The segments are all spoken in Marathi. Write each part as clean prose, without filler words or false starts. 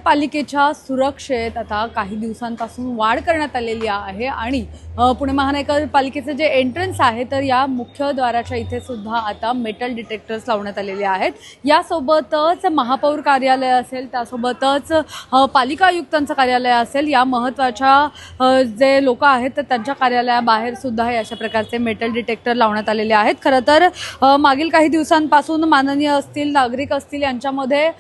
महानगरपालिकेच्या सुरक्षेत आता काही दिवसांपासून वाढ करण्यात आलेली आहे आणि पुणे महानगरपालिकेचे जे एंट्रन्स आहे तर या मुख्यद्वाराच्या इथे सुद्धा आता मेटल डिटेक्टर्स लावण्यात आलेले आहेत। यासोबतच महापौर कार्यालय असेल, त्यासोबतच पालिका आयुक्तांचं कार्यालय असेल, या महत्त्वाच्या जे लोक आहेत तर त्यांच्या कार्यालयाबाहेर सुद्धा हे अशा प्रकारचे मेटल डिटेक्टर लावण्यात आलेले आहेत। खरं तर मागील काही दिवसांपासून माननीय असतील, नागरिक असतील यांच्यामध्ये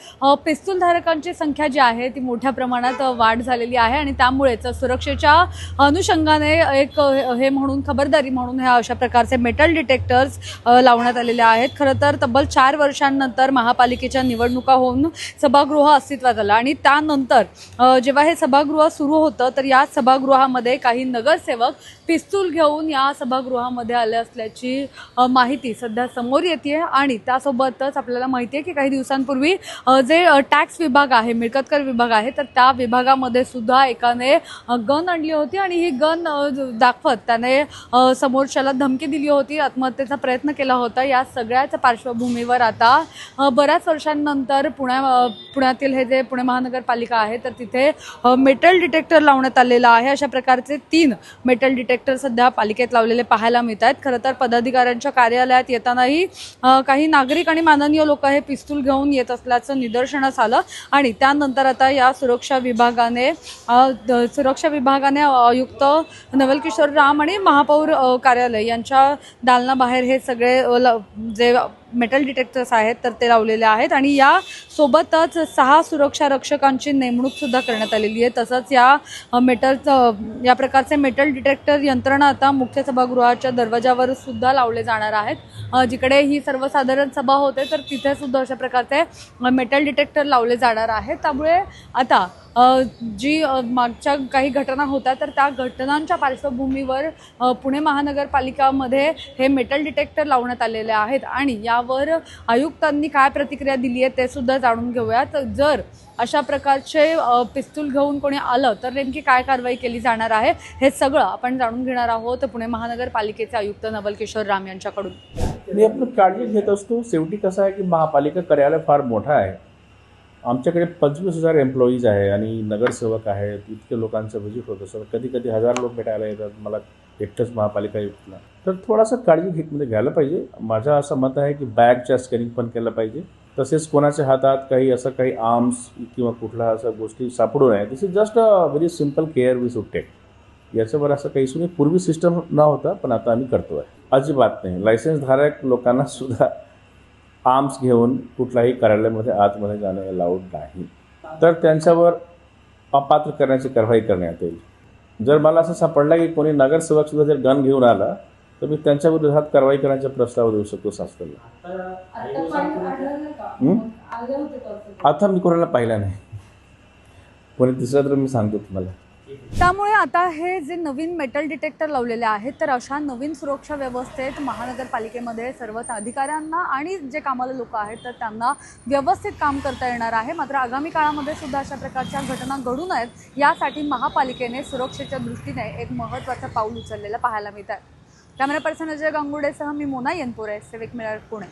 पिस्तूल धारकांची संख्या जी आहे ती मोठ्या प्रमाणात वाढ झालेली आहे आणि त्यामुळेच सुरक्षेच्या अनुषंगाने एक हे म्हणून खबरदारी म्हणून ह्या अशा प्रकारचे मेटल डिटेक्टर्स लावण्यात आलेले आहेत। खरं तर तब्बल 4 वर्षांनंतर महापालिकेच्या निवडणुका होऊन सभागृह अस्तित्वात आलं आणि त्यानंतर जेव्हा हे सभागृह सुरू होतं तर या सभागृहामध्ये काही नगरसेवक पिस्तूल घेऊन या सभागृहामध्ये आले असल्याची माहिती सध्या समोर येते आणि त्यासोबतच आपल्याला माहिती आहे की काही दिवसांपूर्वी जे टॅक्स विभाग आहे, मिळकत कर विभाग आहे, तर त्या विभागामध्ये सुद्धा एकाने गन आणली होती आणि ही गन दाखवत त्याने समोरच्याला धमकी दिली होती, आत्महत्येचा प्रयत्न केला होता। या सगळ्याच पार्श्वभूमीवर आता बऱ्याच वर्षांनंतर पुण्यातील हे जे पुणे महानगरपालिका आहे तर तिथे मेटल डिटेक्टर लावण्यात आलेला आहे। अशा प्रकारचे 3 मेटल डिटेक्टर सध्या पालिकेत लावलेले पाहायला मिळत आहेत। खरं तर पदाधिकाऱ्यांच्या कार्यालयात येतानाही काही नागरिक आणि माननीय लोक हे पिस्तूल घेऊन येत असल्याचं निदर्शनास आलं आणि त्यानंतर आता या सुरक्षा विभागाने आयुक्त नवल किशोर राम आणि महापौर कार्यालय यांच्या दालनाबाहेर हे सगळे जे मेटल डिटेक्टर्स आहेत तर ते लावलेले आहेत आणि या सोबतच 6 सुरक्षा रक्षकांची नेमणूक सुद्धा करण्यात आलेली आहे। तसंच या प्रकारचे मेटल डिटेक्टर यंत्रणा आता मुख्य सभागृहाच्या दरवाजावर सुद्धा लावले जाणार आहेत। जिकडे ही सर्वसाधारण सभा होते तर तिथे सुद्धा अशा प्रकारचे मेटल डिटेक्टर लावले जाणार आहेत। त्यामुळे आता जी मागच्या काही घटना होत्या तर त्या घटनांच्या पार्श्वभूमीवर पुणे महानगरपालिकामध्ये हे मेटल डिटेक्टर लावण्यात आलेले आहेत आणि यावर आयुक्तांनी काय प्रतिक्रिया दिली आहे ते सुद्धा जाणून घेऊयात। जर अशा प्रकारचे पिस्तूल घेऊन कोणी आलं तर नेमकी काय कारवाई केली जाणार आहे हे सगळं आपण जाणून घेणार आहोत पुणे महानगरपालिकेचे आयुक्त नवल किशोर राम यांच्याकडून। मी आपण काळजी घेत असतो। शेवटी कसं आहे की महापालिका कार्यालय फार मोठा आहे, आमच्याकडे 25,000 एम्प्लॉईज आहे आणि नगरसेवक आहेत, इतके लोकांचं व्हिजिट होत असतं, कधी कधी 1000 लोक भेटायला येतात मला एकटंच महापालिका आयुक्तला, तर थोडासा काळजी घ्यायला पाहिजे। माझं असं मत आहे की बॅगच्या स्कॅनिंग पण केलं पाहिजे, तसेच कोणाच्या हातात काही आर्म्स किंवा कुठला अशा गोष्टी सापडू नये। This is just a very simple care we should take. याच्यावर असं काही सुद्धा पूर्वी सिस्टम न होता पण आता आम्ही करतो आहे, अजिबात नाही। लायसन्सधारक लोकांना सुद्धा आर्म्स घेऊन कुठल्याही कार्यालयामध्ये आतमध्ये जाणं अलाउड नाही, तर त्यांच्यावर अपात्र करण्याची कारवाई करण्यात येईल। जर मला असं सापडलं की कोणी नगरसेवक सुद्धा जर गन घेऊन आला तर मी त्यांच्या विरोधात कारवाई करण्याचा प्रस्ताव देऊ शकतो शासनाला। आता मी कोणाला पाहिला नाही, कोणी तिसरा तर मी सांगतो तुम्हाला। त्यामुळे आता हे जे नवीन मेटल डिटेक्टर लावलेले आहेत तर अशा नवीन सुरक्षा व्यवस्थेत महानगरपालिकेमध्ये सर्व अधिकाऱ्यांना आणि जे कामाला लोक आहेत तर त्यांना व्यवस्थित काम करता येणार आहे। मात्र आगामी काळामध्ये सुद्धा अशा प्रकारच्या घटना घडू नयेत यासाठी महापालिकेने सुरक्षेच्या दृष्टीने एक महत्त्वाचं पाऊल उचललेलं पाहायला मिळत आहे। कॅमेरा पर्सन अजय गांगुर्डेसह मी मोना येनपुरे, सिविक मिरर, पुणे।